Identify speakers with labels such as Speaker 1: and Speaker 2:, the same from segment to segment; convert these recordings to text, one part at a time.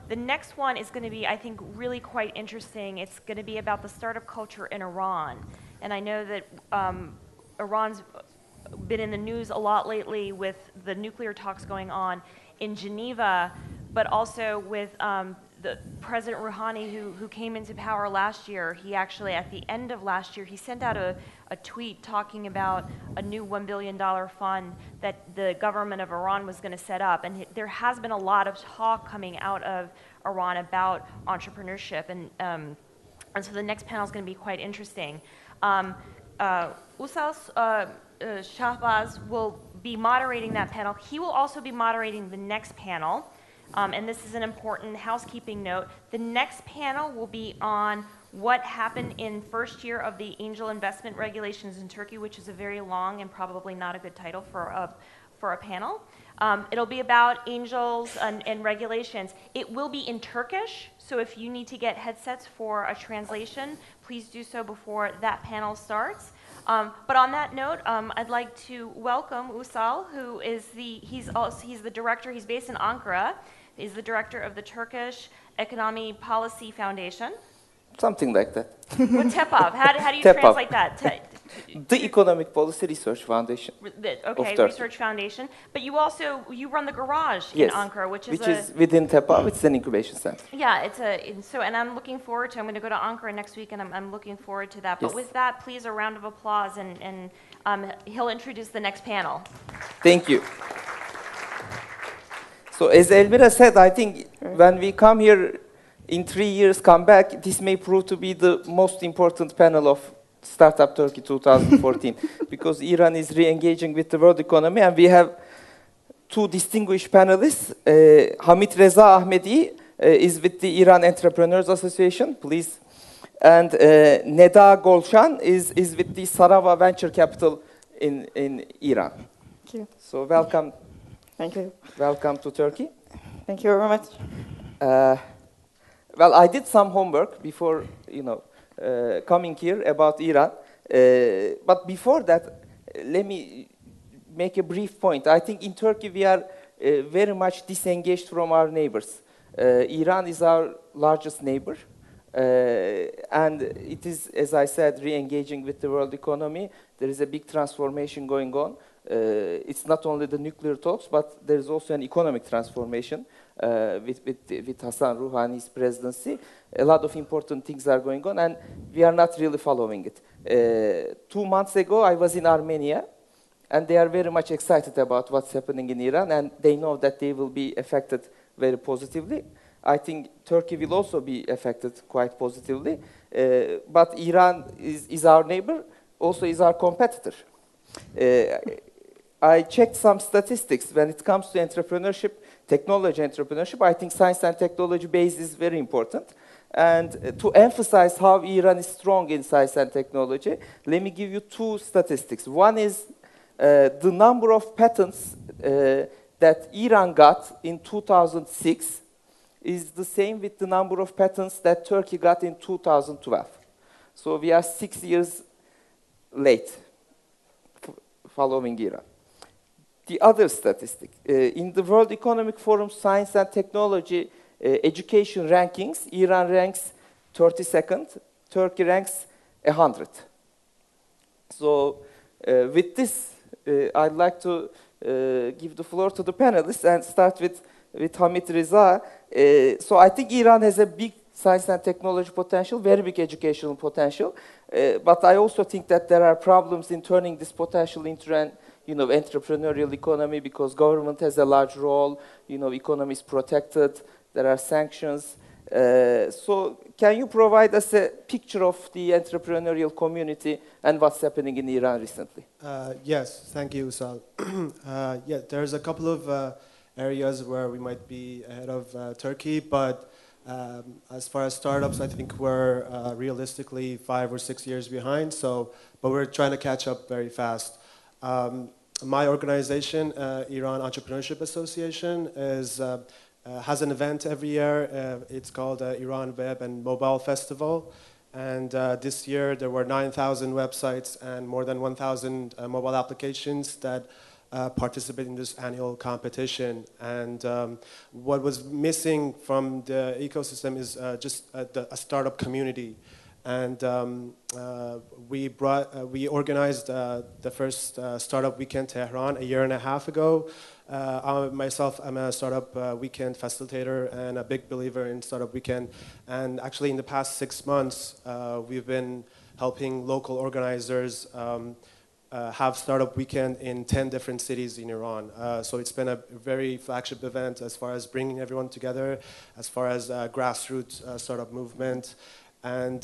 Speaker 1: The next one is going to be, I think, really quite interesting. It's going to be about the startup culture in Iran. And I know that Iran's been in the news a lot lately with the nuclear talks going on in Geneva, but also with the President Rouhani, who came into power last year. He actually, at the end of last year, he sent out a tweet talking about a new $1 billion fund that the government of Iran was going to set up. And there has been a lot of talk coming out of Iran about entrepreneurship. And so the next panel is going to be quite interesting. Usal Shahbaz will be moderating that panel. He will also be moderating the next panel. And this is an important housekeeping note. The next panel will be on what happened in first year of the angel investment regulations in Turkey, which is a very long and probably not a good title for a panel. It'll be about angels and regulations. It will be in Turkish, so if you need to get headsets for a translation, please do so before that panel starts. But on that note, I'd like to welcome Usal, who is he's the director. He's based in Ankara. He's the director of the Turkish Economic Policy Foundation.
Speaker 2: Something like that.
Speaker 1: What TEPAV? How do you
Speaker 2: TEPAV.
Speaker 1: translate that?
Speaker 2: The Economic Policy Research Foundation.
Speaker 1: Okay, Research Foundation. But you run the garage in
Speaker 2: Yes,
Speaker 1: Ankara, which is
Speaker 2: within TEPAV. It's an incubation center.
Speaker 1: Yeah, and I'm looking forward to. I'm going to go to Ankara next week, and I'm looking forward to that. But
Speaker 2: Yes.
Speaker 1: with that, please a round of applause, and he'll introduce the next panel.
Speaker 2: Thank you. So as Elmira said, I think when we come here in 3 years, come back, this may prove to be the most important panel of Startup Turkey 2014 because Iran is re-engaging with the world economy, and we have two distinguished panelists. Hamid Reza Ahmedi is with the Iran Entrepreneurs Association, please. And Neda Golshan is with the Sarava Venture Capital in Iran.
Speaker 3: Thank you.
Speaker 2: So welcome.
Speaker 3: Thank you.
Speaker 2: Welcome to Turkey.
Speaker 3: Thank you very much.
Speaker 2: Well, I did some homework before, coming here about Iran. But before that, let me make a brief point. I think in Turkey we are very much disengaged from our neighbors. Iran is our largest neighbor. And it is, as I said, re-engaging with the world economy. There is a big transformation going on. It's not only the nuclear talks, but there's also an economic transformation with Hassan Rouhani's presidency. A lot of important things are going on, and we are not really following it. 2 months ago, I was in Armenia, and they are very much excited about what's happening in Iran, and they know that they will be affected very positively. I think Turkey will also be affected quite positively. But Iran is our neighbor, also is our competitor. I checked some statistics when it comes to entrepreneurship, technology entrepreneurship. I think science and technology base is very important. And to emphasize how Iran is strong in science and technology, let me give you two statistics. One is the number of patents that Iran got in 2006 is the same with the number of patents that Turkey got in 2012. So we are 6 years late following Iran. The other statistic, in the World Economic Forum Science and Technology Education rankings, Iran ranks 32nd, Turkey ranks 100. So with this, I'd like to give the floor to the panelists and start with Hamid Reza. So I think Iran has a big science and technology potential, very big educational potential. But I also think that there are problems in turning this potential into an entrepreneurial economy because government has a large role, economy is protected, there are sanctions. So can you provide us a picture of the entrepreneurial community and what's happening in Iran recently?
Speaker 4: Yes, thank you, Usal. Yeah, there's a couple of areas where we might be ahead of Turkey, but as far as startups, I think we're realistically 5 or 6 years behind. But we're trying to catch up very fast. My organization, Iran Entrepreneurship Association, has an event every year. It's called Iran Web and Mobile Festival. And this year there were 9,000 websites and more than 1,000 mobile applications that participate in this annual competition. And what was missing from the ecosystem is just a startup community. And we organized the first Startup Weekend Tehran a year and a half ago. Myself, I'm a Startup Weekend facilitator and a big believer in Startup Weekend. And actually in the past 6 months, we've been helping local organizers have Startup Weekend in 10 different cities in Iran. So it's been a very flagship event as far as bringing everyone together, as far as grassroots startup movement. And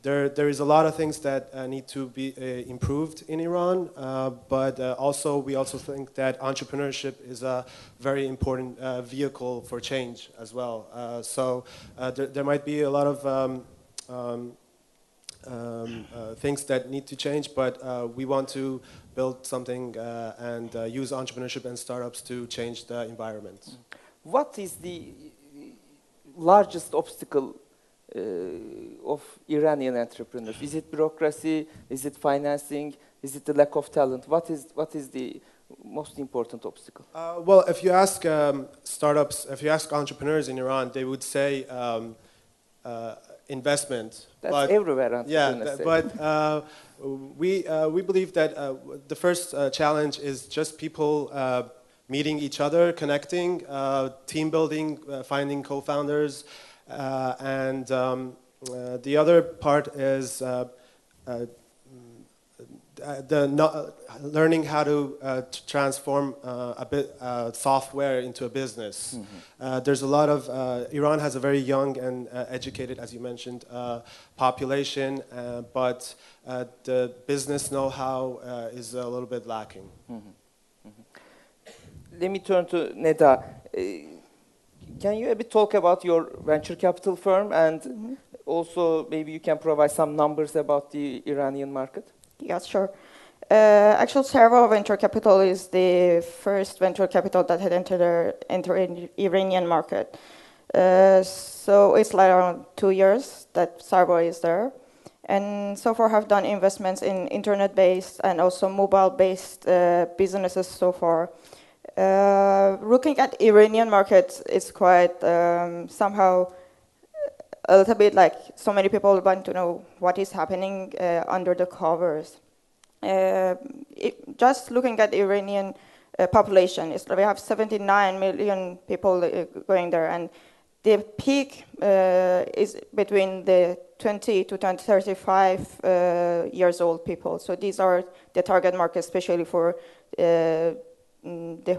Speaker 4: there is a lot of things that need to be improved in Iran, but we also think that entrepreneurship is a very important vehicle for change as well. So there might be a lot of things that need to change, but we want to build something and use entrepreneurship and startups to change the environment.
Speaker 2: What is the largest obstacle of Iranian entrepreneurs? Is it bureaucracy? Is it financing? Is it the lack of talent? What is the most important obstacle?
Speaker 4: Well, if you ask startups, if you ask entrepreneurs in Iran, they would say investment.
Speaker 2: That's everywhere.
Speaker 4: Yeah, but we believe that the first challenge is just people meeting each other, connecting, team building, finding co-founders, and the other part is learning how to transform software into a business.
Speaker 2: Mm-hmm.
Speaker 4: There's a lot of Iran has a very young and educated, as you mentioned, population, but the business know-how is a little bit lacking.
Speaker 2: Mm-hmm. Mm-hmm. Let me turn to Neda. Can you a bit talk about your venture capital firm, and mm-hmm. also maybe you can provide some numbers about the Iranian market?
Speaker 3: Yes, sure. Actually, Servo Venture Capital is the first venture capital that had entered the Iranian market. So it's like around 2 years that Servo is there. And so far have done investments in internet-based and also mobile-based businesses so far. Looking at Iranian markets, it's quite somehow a little bit like so many people want to know what is happening under the covers. Just looking at Iranian population, we have 79 million people going there, and the peak is between the 20 to 35 years old people. So these are the target market, especially for the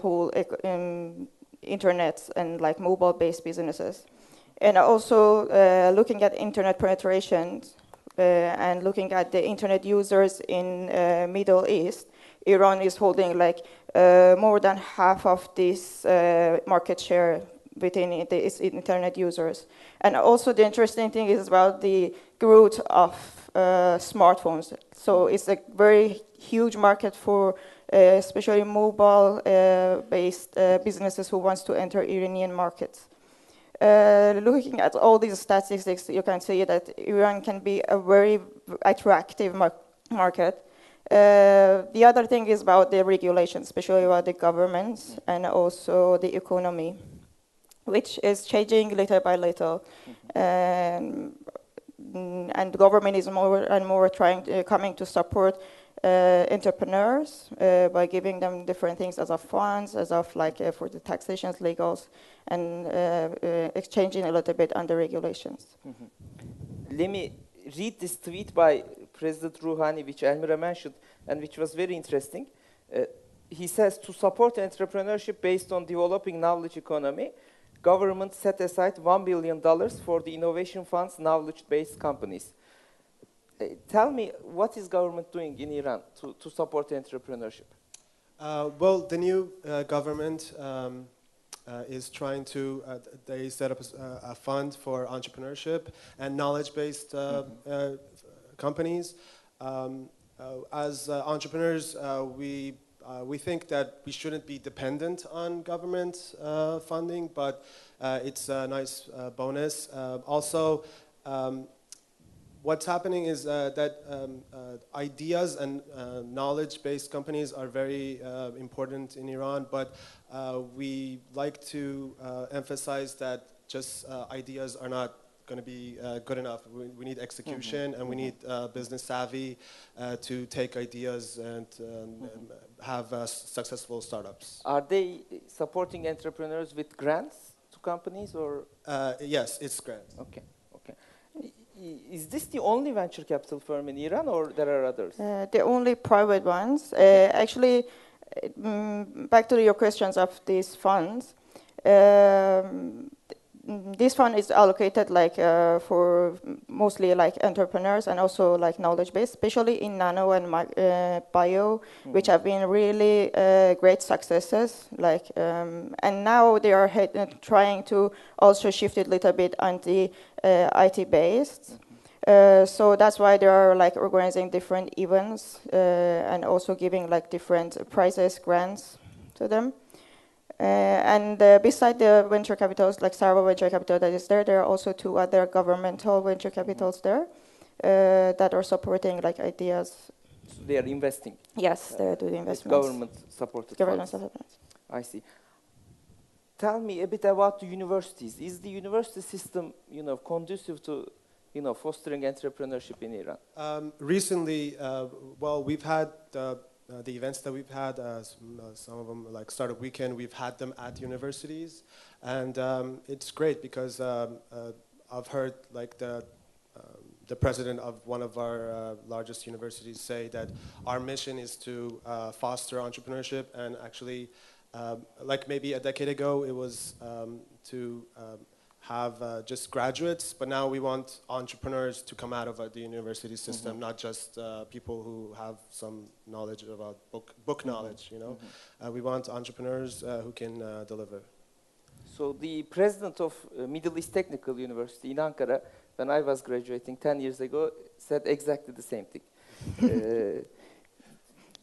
Speaker 3: whole internet and like mobile-based businesses. And also looking at internet penetration and looking at the internet users in Middle East, Iran is holding like more than half of this market share within its internet users. And also the interesting thing is about the growth of smartphones. So it's a very huge market for especially mobile-based businesses who wants to enter Iranian markets. Looking at all these statistics, you can see that Iran can be a very attractive market. The other thing is about the regulations, especially about the governments and also the economy, which is changing little by little. And the government is more and more coming to support entrepreneurs by giving them different things as of funds, as of like for the taxations, legals, and exchanging a little bit on the regulations.
Speaker 2: Mm-hmm. Let me read this tweet by President Rouhani, which Elmira mentioned, and which was very interesting. He says, to support entrepreneurship based on developing knowledge economy, government set aside $1 billion for the innovation funds knowledge-based companies. Tell me, what is government doing in Iran to support entrepreneurship?
Speaker 4: Well, the new government is trying to, they set up a fund for entrepreneurship and knowledge-based companies. As entrepreneurs, we think that we shouldn't be dependent on government funding, but it's a nice bonus. Also, what's happening is that ideas and knowledge-based companies are very important in Iran, but we like to emphasize that just ideas are not going to be good enough. We need execution, and we need business savvy to take ideas and have successful startups.
Speaker 2: Are they supporting entrepreneurs with grants to companies, or?
Speaker 4: Yes, it's grants.
Speaker 2: Okay, okay. Is this the only venture capital firm in Iran, or there are others?
Speaker 3: The only private ones. Actually, back to your questions of these funds. This fund is allocated like for mostly like entrepreneurs and also like knowledge base, especially in nano and bio, which have been really great successes. Like and now they are trying to also shift it a little bit on the IT based. So that's why they are like organizing different events and also giving like different prizes, grants to them. And beside the venture capitals, like Sarva Venture Capital that is there, there are also 2 other governmental venture capitals there that are supporting like ideas.
Speaker 2: So they are investing.
Speaker 3: Yes, they are doing investments.
Speaker 2: Government supported.
Speaker 3: Government
Speaker 2: funds.
Speaker 3: support.
Speaker 2: I see. Tell me a bit about the universities. Is the university system, conducive to, fostering entrepreneurship in Iran?
Speaker 4: Recently, well, we've had the events that we've had, some of them like Startup Weekend, we've had them at universities, and it's great because I've heard like the president of one of our largest universities say that our mission is to foster entrepreneurship, and actually like maybe a decade ago it was to have just graduates, but now we want entrepreneurs to come out of the university system, not just people who have some knowledge about book knowledge, we want entrepreneurs who can deliver.
Speaker 2: So the president of Middle East Technical University in Ankara, when I was graduating 10 years ago, said exactly the same thing.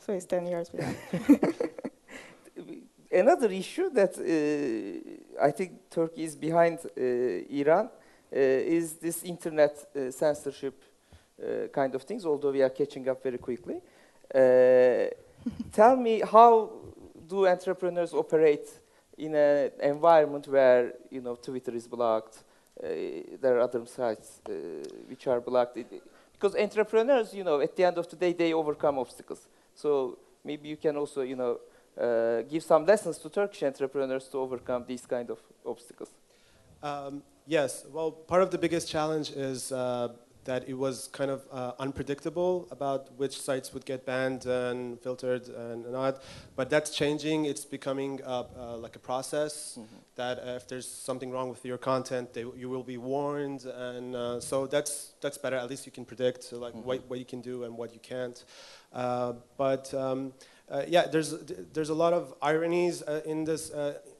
Speaker 3: So it's 10 years behind.
Speaker 2: Another issue that I think Turkey is behind Iran is this internet censorship kind of things, although we are catching up very quickly. Tell me, how do entrepreneurs operate in an environment where, Twitter is blocked, there are other sites which are blocked? Because entrepreneurs, at the end of the day, they overcome obstacles. So maybe you can also, give some lessons to Turkish entrepreneurs to overcome these kind of obstacles.
Speaker 4: Yes, well, part of the biggest challenge is that it was kind of unpredictable about which sites would get banned and filtered and not. But that's changing. It's becoming like a process that if there's something wrong with your content, you will be warned. And so that's better. At least you can predict like what you can do and what you can't. Yeah, there's a lot of ironies in this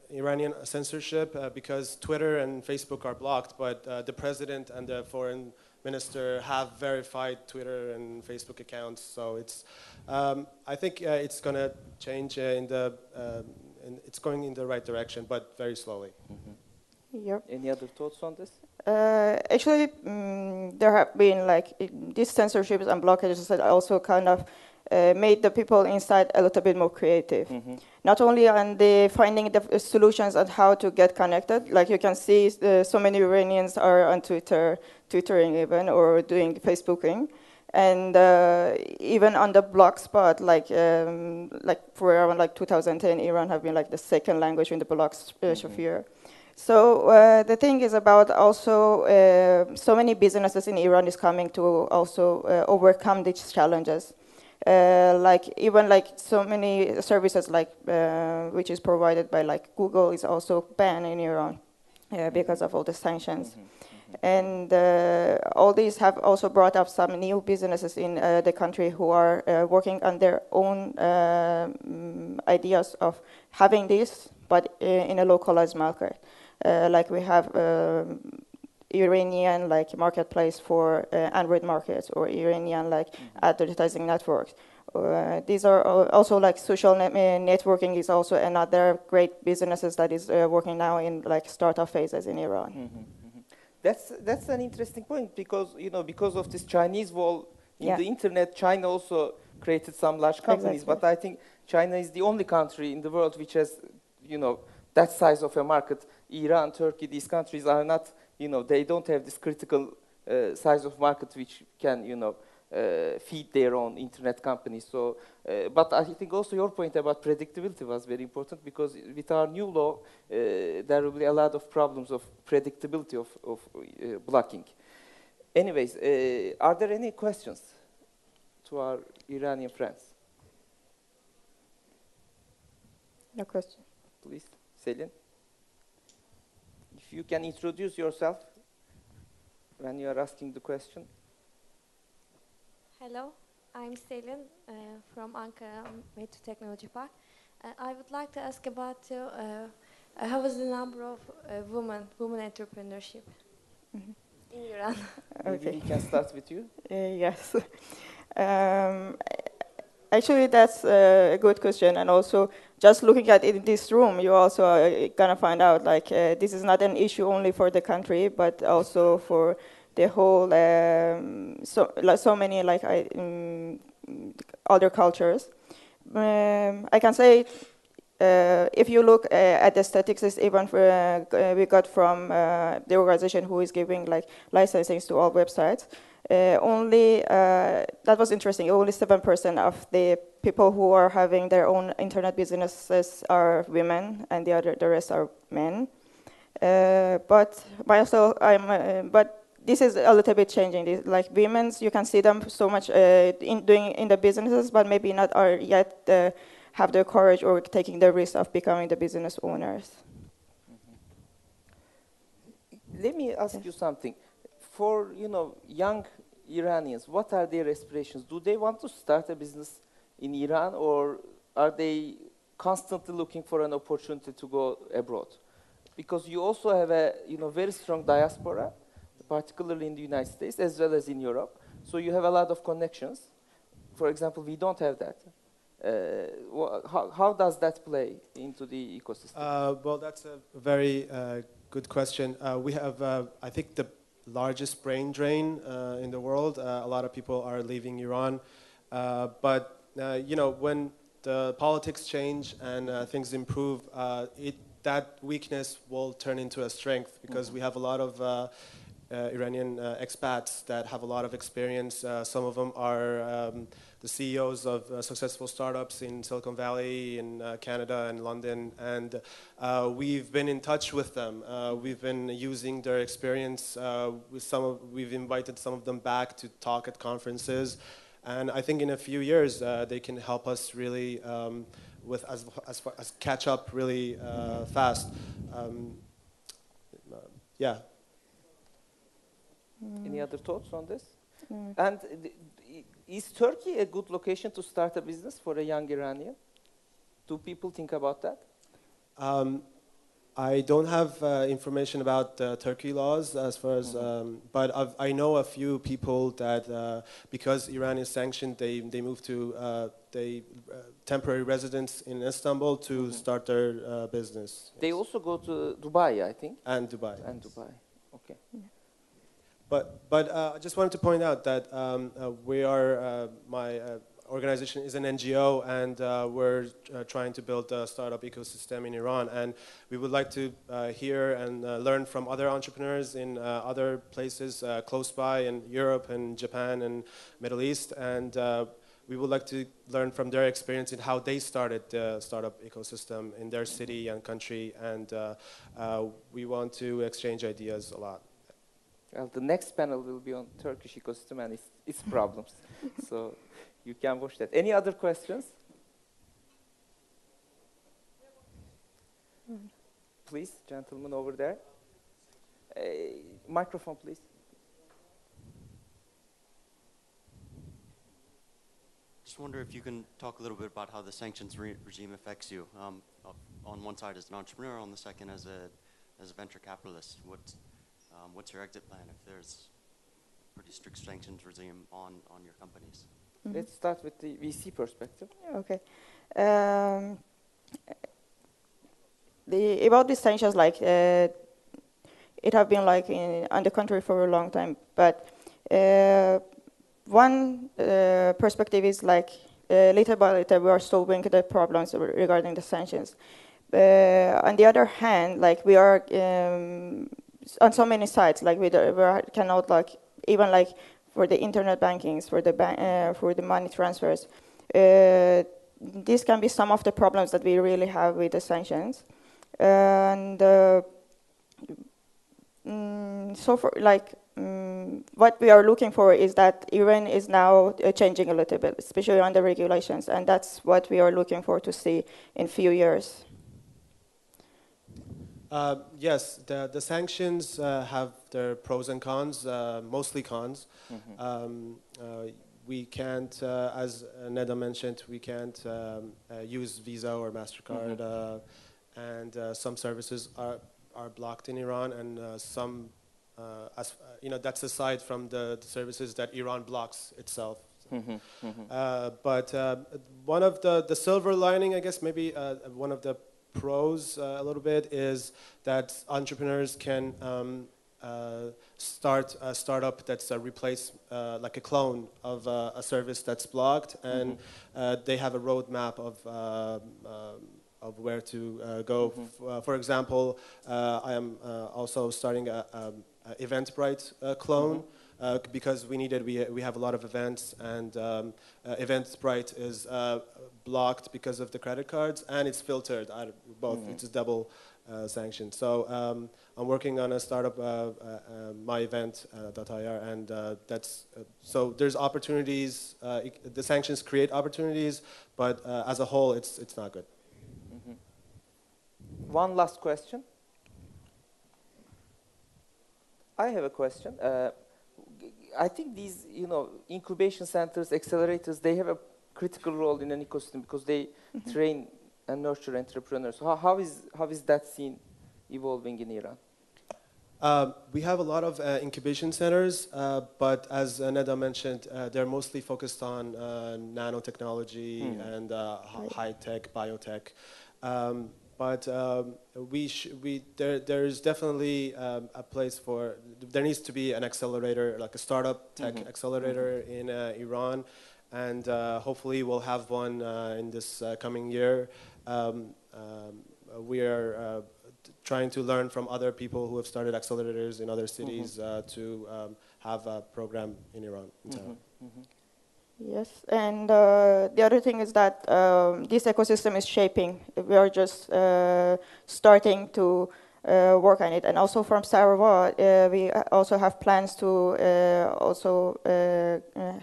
Speaker 4: Iranian censorship because Twitter and Facebook are blocked, but the president and the foreign minister have verified Twitter and Facebook accounts. So it's, I think it's going to change and it's going in the right direction, but very slowly.
Speaker 3: Yep.
Speaker 2: Any other thoughts on this?
Speaker 3: Actually, there have been like these censorships and blockages that also kind of made the people inside a little bit more creative. Not only on the finding the solutions on how to get connected, like you can see so many Iranians are on Twittering even, or doing Facebooking. And even on the blog spot, like for around like 2010, Iran have been like the second language in the blog sphere. So the thing is about also so many businesses in Iran is coming to also overcome these challenges. Like even like so many services like which is provided by like Google is also banned in Iran because of all the sanctions. And all these have also brought up some new businesses in the country who are working on their own ideas of having this, but in a localized market. Like we have Iranian like marketplace for Android markets, or Iranian like advertising networks. These are also like social networking is also another great businesses that is working now in like startup phases in Iran.
Speaker 2: That's an interesting point because because of this Chinese wall in
Speaker 3: Yeah.
Speaker 2: the internet, China also created some large companies.
Speaker 3: Exactly.
Speaker 2: But I think China is the only country in the world which has that size of a market. Iran, Turkey, these countries are not they don't have this critical size of market which can feed their own internet companies. So, but I think also your point about predictability was very important because with our new law, there will be a lot of problems of predictability of blocking. Anyways, are there any questions to our Iranian friends?
Speaker 3: No question.
Speaker 2: Please, Selin. If you can introduce yourself when you are asking the question.
Speaker 5: Hello, I'm Selin from Ankara Metro Technology Park. I would like to ask about how is the number of women entrepreneurship in Iran?
Speaker 2: Maybe
Speaker 3: Okay.
Speaker 2: we can start with you.
Speaker 3: Yes. Um, Actually, that's a good question. And also, just looking at it in this room, you also are gonna find out like this is not an issue only for the country, but also for the whole so many other cultures. I can say if you look at the statistics, even we got from the organization who is giving like licensing to all websites, only that was interesting. Only 7% of the people who are having their own internet businesses are women, and the rest are men. But myself, but this is a little bit changing. Like women's, you can see them so much in the businesses, but maybe not are yet have the courage or taking the risk of becoming the business owners.
Speaker 2: Let me ask you something. For young Iranians, what are their aspirations? Do they want to start a business in Iran, or are they constantly looking for an opportunity to go abroad? Because you also have a very strong diaspora, particularly in the United States as well as in Europe. So you have a lot of connections. For example, we don't have that. How does that play into the ecosystem?
Speaker 4: Well, that's a very good question. We have, I think, the largest brain drain in the world. A lot of people are leaving Iran. But when the politics change and things improve, that weakness will turn into a strength because we have a lot of Iranian expats that have a lot of experience. Some of them are the CEOs of successful startups in Silicon Valley, in Canada and London, and we've been in touch with them. We've been using their experience. We've invited some of them back to talk at conferences, and I think in a few years they can help us really with as catch up really fast. Yeah.
Speaker 2: Any other thoughts on this? And is Turkey a good location to start a business for a young Iranian? Do people think about that?
Speaker 4: I don't have information about Turkey laws as far as, but I know a few people that because Iran is sanctioned, they moved to temporary residence in Istanbul to start their business.
Speaker 2: They also go to Dubai, I think.
Speaker 4: And Dubai.
Speaker 2: And Dubai. Okay.
Speaker 3: Yeah.
Speaker 4: But I just wanted to point out that we are, my organization is an NGO, and we're trying to build a startup ecosystem in Iran. And we would like to hear and learn from other entrepreneurs in other places close by in Europe and Japan and Middle East. And we would like to learn from their experience in how they started the startup ecosystem in their city and country. And we want to exchange ideas a lot.
Speaker 2: Well, the next panel will be on Turkish ecosystem and its problems. So you can watch that. Any other questions? Please, gentleman over there. Microphone, please.
Speaker 6: Just wonder if you can talk a little bit about how the sanctions regime affects you. On one side as an entrepreneur, on the second as a venture capitalist. What's your exit plan if there's a pretty strict sanctions regime on your companies?
Speaker 2: Let's start with the VC perspective.
Speaker 3: Okay. About the sanctions, like it have been like on the country for a long time. But one perspective is like little by little we are solving the problems regarding the sanctions. On the other hand, like we are on so many sites, like we cannot like even like for the internet bankings, for the money transfers. These can be some of the problems that we really have with the sanctions, and so for like what we are looking for is that Iran is now changing a little bit, especially on the regulations, and that's what we are looking for to see in few years.
Speaker 4: Yes, the sanctions have their pros and cons, mostly cons. We can't, as Neda mentioned, we can't use Visa or MasterCard, and some services are blocked in Iran, and some, that's aside from the services that Iran blocks itself. But one of the silver lining, I guess, maybe one of the pros a little bit is that entrepreneurs can start a startup that's a replace, like a clone of a service that's blocked, and they have a roadmap of where to go. For example, I am also starting a Eventbrite clone. Because we have a lot of events, and Eventbrite is blocked because of the credit cards, and it's filtered out of both. It's a double sanction. So I'm working on a startup, myevent.ir, and so there's opportunities. The sanctions create opportunities, but as a whole, it's not good.
Speaker 2: One last question. I have a question. I think these, incubation centers, accelerators, they have a critical role in an ecosystem because they train and nurture entrepreneurs. So how is that scene evolving in Iran?
Speaker 4: We have a lot of incubation centers, but as Neda mentioned, they're mostly focused on nanotechnology and high-tech, biotech. But there's definitely a place for, there needs to be an accelerator, like a startup tech accelerator in Iran, and hopefully we'll have one in this coming year. We are trying to learn from other people who have started accelerators in other cities to have a program in Iran.
Speaker 3: Yes, and the other thing is that this ecosystem is shaping. We are just starting to work on it. And also from Sarawak, we also have plans to also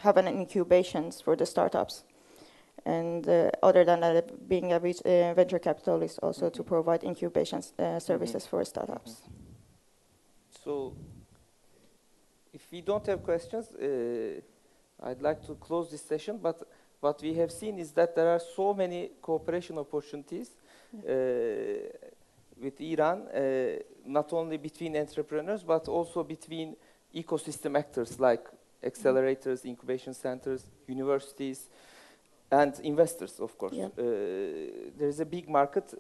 Speaker 3: have an incubations for the startups. And other than that, being a venture capitalist, also to provide incubation services for startups.
Speaker 2: So if we don't have questions, I'd like to close this session, but what we have seen is that there are so many cooperation opportunities with Iran, not only between entrepreneurs, but also between ecosystem actors like accelerators, incubation centers, universities, and investors, of course.
Speaker 3: Yeah.
Speaker 2: There is a big market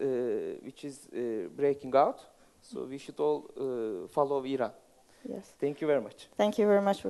Speaker 2: which is breaking out, so we should all follow Iran.
Speaker 3: Yes.
Speaker 2: Thank you very much.
Speaker 3: Thank you very much.